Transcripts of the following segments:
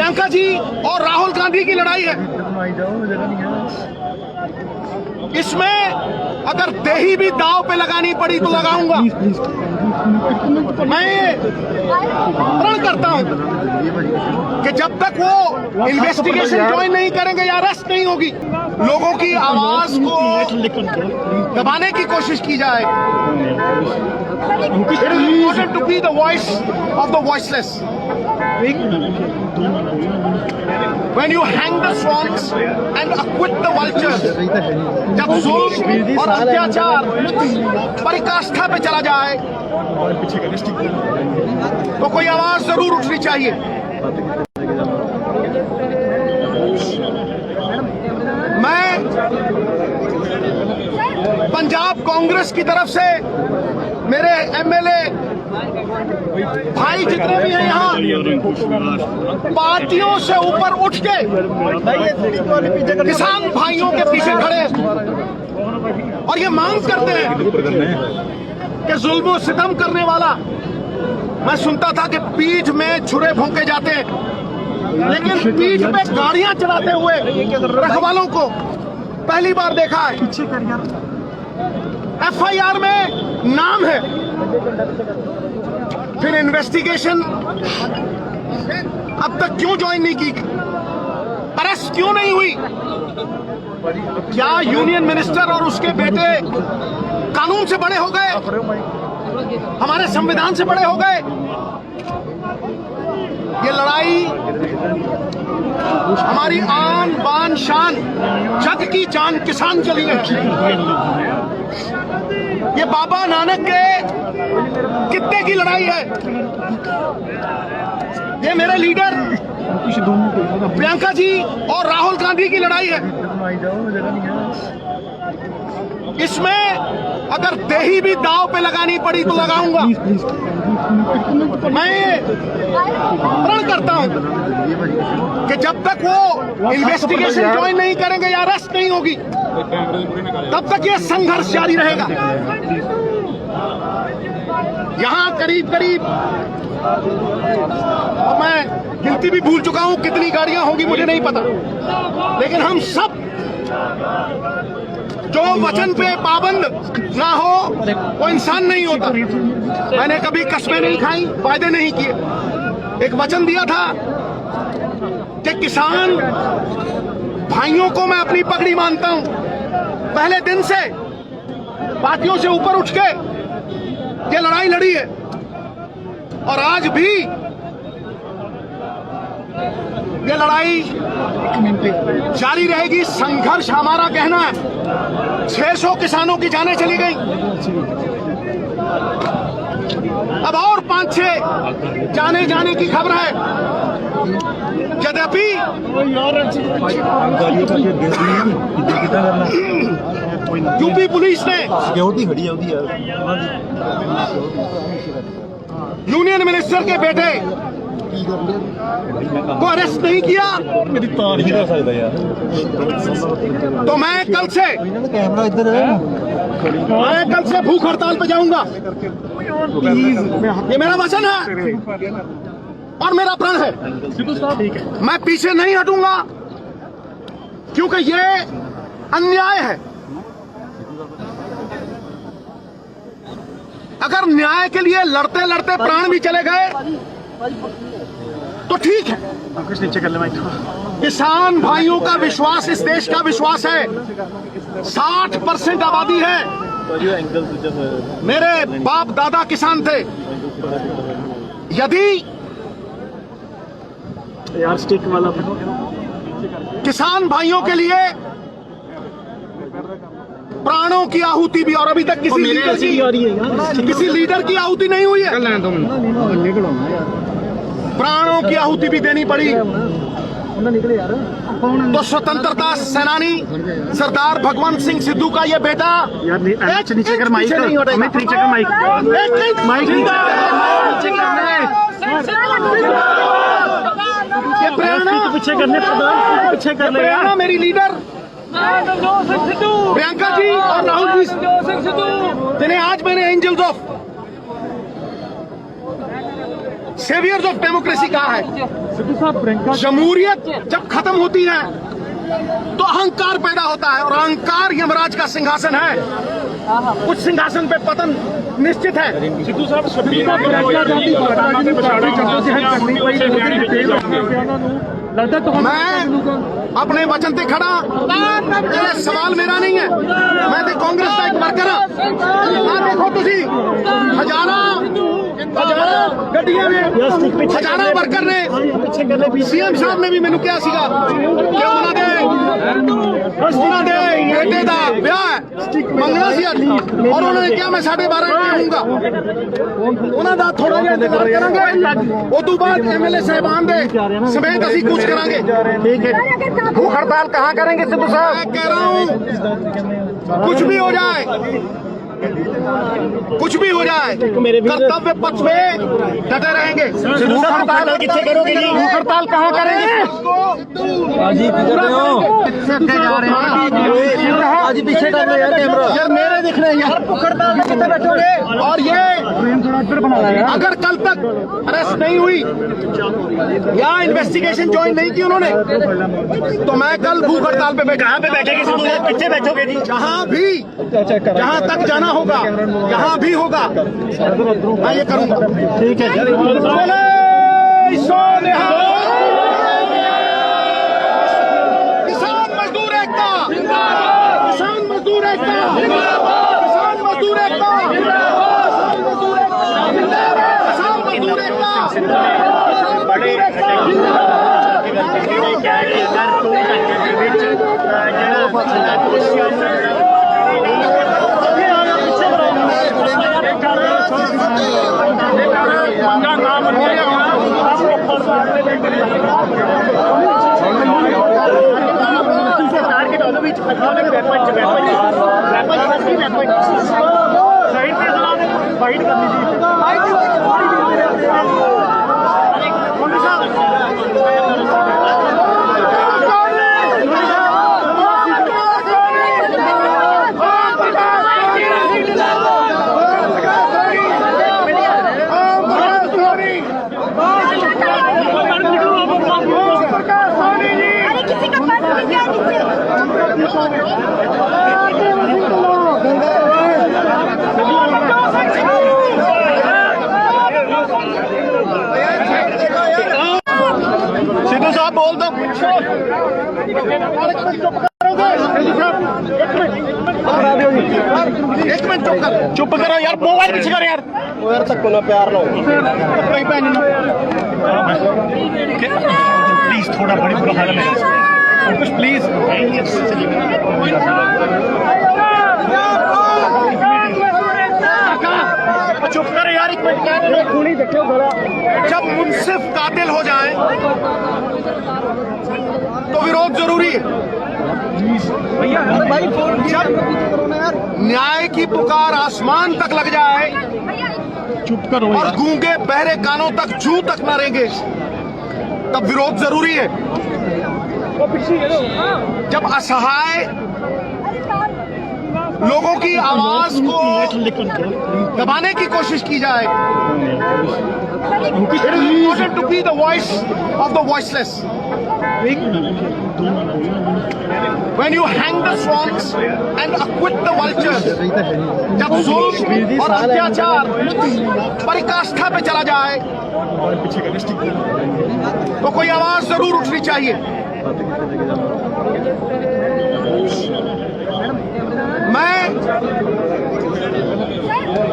प्रियंका जी और राहुल गांधी की लड़ाई है। इसमें अगर देही भी दांव पे लगानी पड़ी तो लगाऊंगा। मैं प्रण करता हूं कि जब तक वो इन्वेस्टिगेशन ज्वाइन नहीं करेंगे या अरेस्ट नहीं होगी, लोगों की आवाज को दबाने की कोशिश की जाए। It is important to be the voice of the voiceless. When you hang the swans and acquit the vultures, जब जुल्म और अत्याचार पराकाष्ठा पे चला जाए तो कोई आवाज जरूर उठनी चाहिए। मैं पंजाब कांग्रेस की तरफ से मेरे एमएलए भाई जितने भी हैं यहाँ, पार्टियों से ऊपर उठ के किसान भाइयों के पीछे खड़े और ये मांग करते हैं कि जुल्म सितम करने वाला, मैं सुनता था कि पीठ में छुरे भोंके जाते हैं, लेकिन पीठ पे गाड़ियां चलाते हुए रखवालों को पहली बार देखा है। एफआईआर में नाम है, फिर इन्वेस्टिगेशन अब तक क्यों ज्वाइन नहीं की, अरेस्ट क्यों नहीं हुई? क्या यूनियन मिनिस्टर और उसके बेटे कानून से बड़े हो गए, हमारे संविधान से बड़े हो गए? ये लड़ाई हमारी आन बान शान, जग की जान किसान के लिए है। ये बाबा नानक के कितने की लड़ाई है। ये मेरे लीडर प्रियंका जी और राहुल गांधी की लड़ाई है। इसमें अगर देही भी दांव पे लगानी पड़ी तो लगाऊंगा। मैं प्रण करता हूं कि जब तक वो इन्वेस्टिगेशन ज्वाइन नहीं करेंगे या अरेस्ट नहीं होगी, तब तक ये संघर्ष जारी रहेगा। यहां करीब करीब, और मैं गिनती भी भूल चुका हूं कितनी गाड़ियां होंगी मुझे नहीं पता, लेकिन हम सब जो वचन पे पाबंद ना हो वो इंसान नहीं होता। मैंने कभी कस्में नहीं खाई, वायदे नहीं किए। एक वचन दिया था कि किसान भाइयों को मैं अपनी पगड़ी मानता हूं। पहले दिन से पार्टियों से ऊपर उठ के ये लड़ाई लड़ी है और आज भी ये लड़ाई जारी रहेगी। संघर्ष हमारा कहना है। 600 किसानों की जानें चली गई, अब और 5-6 जाने की खबर है। यद्यपि यूपी पुलिस ने यूनियन मिनिस्टर के बेटे को अरेस्ट नहीं किया, तो मैं कल से भूख हड़ताल पे जाऊंगा। ये मेरा वचन है और मेरा प्रण है। मैं पीछे नहीं हटूंगा क्योंकि ये अन्याय है। अगर न्याय के लिए लड़ते लड़ते प्राण भी चले गए तो ठीक है। किसान भाइयों का विश्वास इस देश का विश्वास है। 60% आबादी है। मेरे बाप दादा किसान थे। यदि किसान भाइयों के लिए प्राणों की आहुति भी, और अभी तक किसी लीडर की आहुति नहीं हुई है, प्राणों की आहुति भी देनी पड़ी, तो स्वतंत्रता सेनानी सरदार भगवंत सिंह सिद्धू का ये बेटा, प्रेरणा मेरी लीडर प्रियंका जी और राहुल जी, जिन्हें आज मैंने angels of saviours of democracy कहा है। जमहूरियत जब खत्म होती है तो अहंकार पैदा होता है, और अहंकार यमराज का सिंहासन है। उस सिंहासन पे पतन निश्चित है। सिद्धू साहब मैं अपने वचन पे खड़ा, ये सवाल मेरा नहीं है। मैं तो कांग्रेस का एक वर्कर हाँ। देखो तुझी हजारा गड्डियां ने हजारा वर्कर ने सीएम साहब ने भी मैनू क्या सीगा कि उन्होंने बेटे का ब्याह मंगना सी और उन्होंने क्या मैं 12:30 आऊंगा उन्होंने थोड़ा करेंगे। उस तो बाद एमएलए साहबान दे समेत असी कुछ करांगे। ठीक है, भूख हड़ताल कहाँ करेंगे सिद्धू साहब? मैं कह रहा हूँ कुछ भी हो जाए, कुछ भी हो जाए, कर्तव्य पथ पे डटे रहेंगे। भूख हड़ताल कितने करोगे जी? भूख हड़ताल कहाँ करेंगे? आज पीछे यार मेरे दिख रहे हैं यार। भूख हड़ताल में कितने बैठोगे? और ये अगर कल तक अरेस्ट नहीं हुई या इन्वेस्टिगेशन ज्वाइन नहीं की उन्होंने, तो मैं कल भूख हड़ताल पे बैठा। पे बैठेगी? कितने बैठोगे जी? जहाँ तक जाना होगा, जहाँ भी होगा मैं ये करूंगा। ठीक है, किसान मजदूर एकता, किसान मजदूर एकता, किसान मजदूर एकता, किसान मजदूर फाइट कर सिद्धू साहब बोल दो। एक मिनट चुप करो यार, मोबाइल पीछे करो यार तक को प्यार लो प्लीज। थोड़ा बड़ी बुरा हाल है प्लीज। चुप कर यार, एक मिनट। जब मुंसिफ कातिल हो जाए तो विरोध जरूरी है। जब न्याय की पुकार आसमान तक लग जाए, चुप करो, और गूंगे बहरे कानों तक जू तक न रेंगे, तब विरोध जरूरी है। जब असहाय लोगों की आवाज को दबाने की कोशिश की जाए, it is important to be the voice of the voiceless. When you hang the swans and acquit the vultures, जब जुल्म और अत्याचार पराकाष्ठा पे चला जाए तो कोई आवाज जरूर उठनी चाहिए। मैं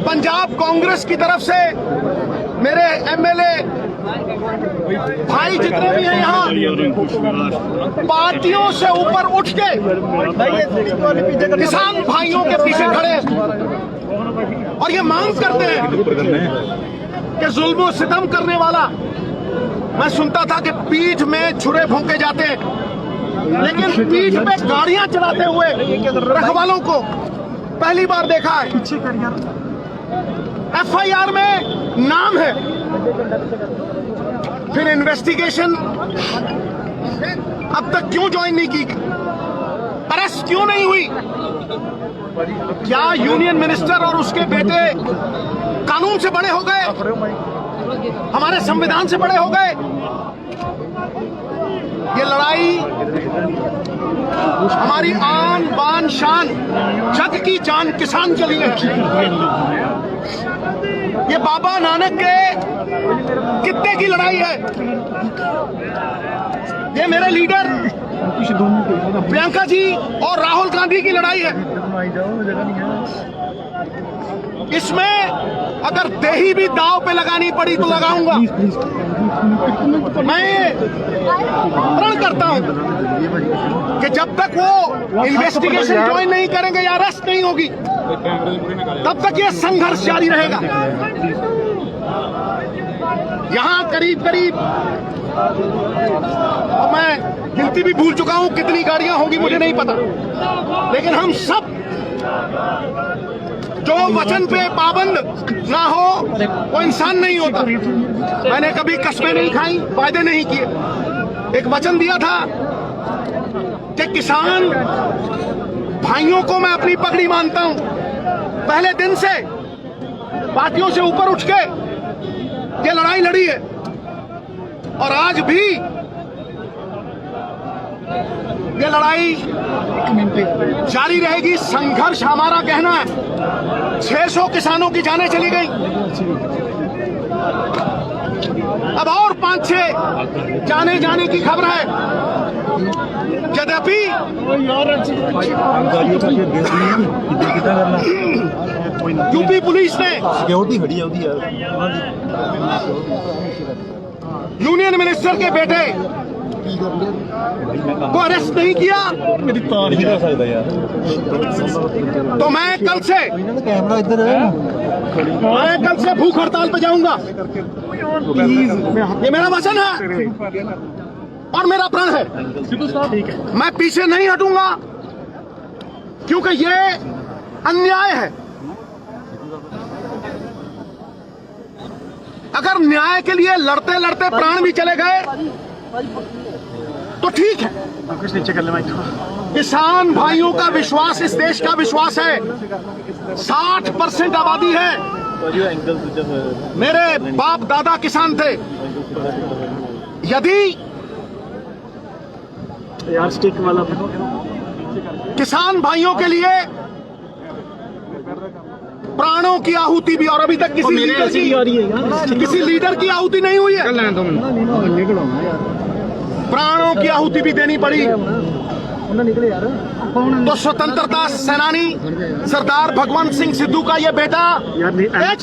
पंजाब कांग्रेस की तरफ से मेरे एमएलए भाई जितने भी हैं यहाँ, पार्टियों से ऊपर उठ के किसान भाइयों के पीछे खड़े और ये मांग करते हैं कि जुल्म सितम करने वाला, मैं सुनता था कि पीठ में छुरे भोंके जाते हैं, लेकिन पीठ पे गाड़ियां चलाते हुए रखवालों को पहली बार देखा है। एफआईआर में नाम है, फिर इन्वेस्टिगेशन अब तक क्यों ज्वाइन नहीं की, अरेस्ट क्यों नहीं हुई? क्या यूनियन मिनिस्टर और उसके बेटे कानून से बड़े हो गए? हमारे संविधान से बड़े हो गए। ये लड़ाई हमारी आन बान शान, जग की जान किसान के लिए है। ये बाबा नानक के कितने की लड़ाई है। ये मेरे लीडर प्रियंका जी और राहुल गांधी की लड़ाई है। इसमें अगर देही भी दांव पे लगानी पड़ी तो लगाऊंगा। मैं प्रण करता हूं कि जब तक वो इन्वेस्टिगेशन ज्वाइन नहीं करेंगे या अरेस्ट नहीं होगी, तब तक ये संघर्ष जारी रहेगा। यहां करीब करीब, और मैं गिनती भी भूल चुका हूं कितनी गाड़ियां होंगी मुझे नहीं पता, लेकिन हम सब जो वचन पे पाबंद ना हो वो इंसान नहीं होता। मैंने कभी कस्में नहीं खाई, वायदे नहीं किए। एक वचन दिया था कि किसान भाइयों को मैं अपनी पगड़ी मानता हूं। पहले दिन से पार्टियों से ऊपर उठ के ये लड़ाई लड़ी है और आज भी ये लड़ाई जारी रहेगी। संघर्ष हमारा कहना है। 600 किसानों की जानें चली गई, अब और 5-6 जाने की खबर है। यद्यपि यूपी पुलिस ने सिक्योरिटी खड़ी है ਉਹਦੀ ਯਾਰ यूनियन मिनिस्टर के बेटे को अरेस्ट नहीं किया, ਮੇਰੀ ਤਾਰ ਹੀ ਹੋ ਸਕਦਾ ਯਾਰ तो मैं कल से कैमरा इधर भूख हड़ताल पे जाऊंगा। ये मेरा वचन है और मेरा प्रण है। मैं पीछे नहीं हटूंगा क्योंकि ये अन्याय है। अगर न्याय के लिए लड़ते लड़ते प्राण भी चले गए तो ठीक है। किसान भाइयों का विश्वास इस देश का विश्वास है। 60% आबादी है। मेरे बाप दादा किसान थे। यदि यार स्टिक वाला किसान भाइयों के लिए प्राणों की आहुति भी, और अभी तक किसी लीडर की आहुति नहीं हुई है, प्राणों की आहुति भी देनी पड़ी, तो स्वतंत्रता सेनानी सरदार भगवंत सिंह सिद्धू का ये बेटा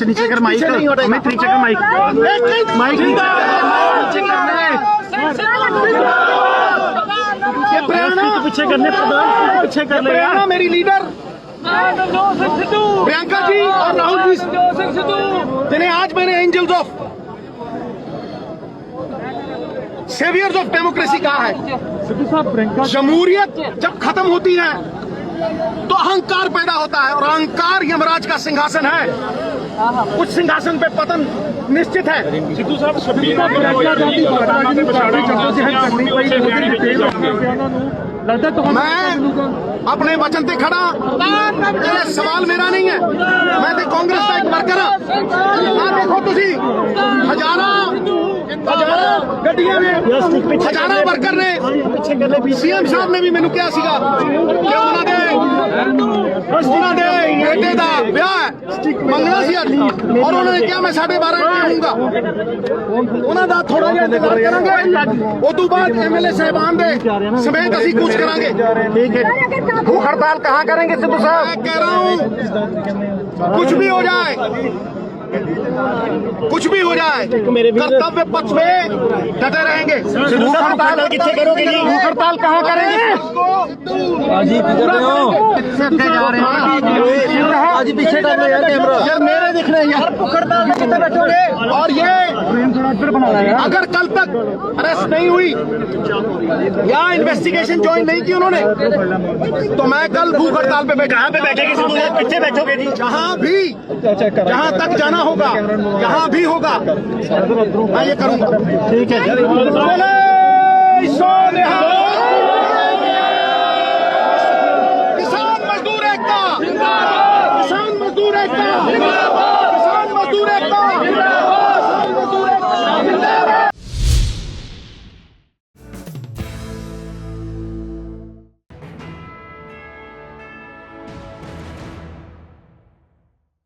नीचे कर माइक ये प्रेरणा पीछे करने पीछे कर प्रेरणा मेरी लीडर प्रियंका जी और राहुल जी, जिन्हें आज मैंने angels of saviours of democracy कहा है। जमहूरियत जब खत्म होती है तो अहंकार पैदा होता है, और अहंकार यमराज का सिंहासन है। उस सिंहासन पे पतन निश्चित है। सिद्धू साहब मैं अपने वचन पे खड़ा। ये सवाल मेरा नहीं है, मैं तो कांग्रेस का एक वर्कर हाँ। देखो तुझी हजारा गड्डियां ने हजारा वर्कर ने सीएम साहब ने भी मैनू कहा सीगा कि उन्होंने बेटे का ब्याह मंगना सी और उन्होंने कहा मैं 12:30 आऊंगा। उन्होंने थोड़ा जिहा इंतजार करांगे, उस तो बाद एमएलए साहबान दे समेत असीं कूच करांगे। ठीक है। भूख हड़ताल कहाँ करेंगे सिद्धू साहब? मैं कह रहा हूँ कुछ भी हो जाए, कुछ भी हो जाए, कर्तव्य पथ पे डटे रहेंगे। भूख हड़ताल कितने करोगे जी? भूख हड़ताल कहाँ करेंगे? आज पीछे यार कैमरा यार मेरे दिख रहे हैं यार। भूख हड़ताल में कितने बैठोगे? और ये अगर कल तक अरेस्ट नहीं हुई या इन्वेस्टिगेशन ज्वाइन नहीं की उन्होंने, तो मैं कल भूख हड़ताल पे बैठेगी। कितने बैठोगे जी? जहाँ तक जाना होगा, जहाँ भी होगा मैं ये करूंगा। ठीक है। किसान मजदूर एकता, किसान मजदूर एकता।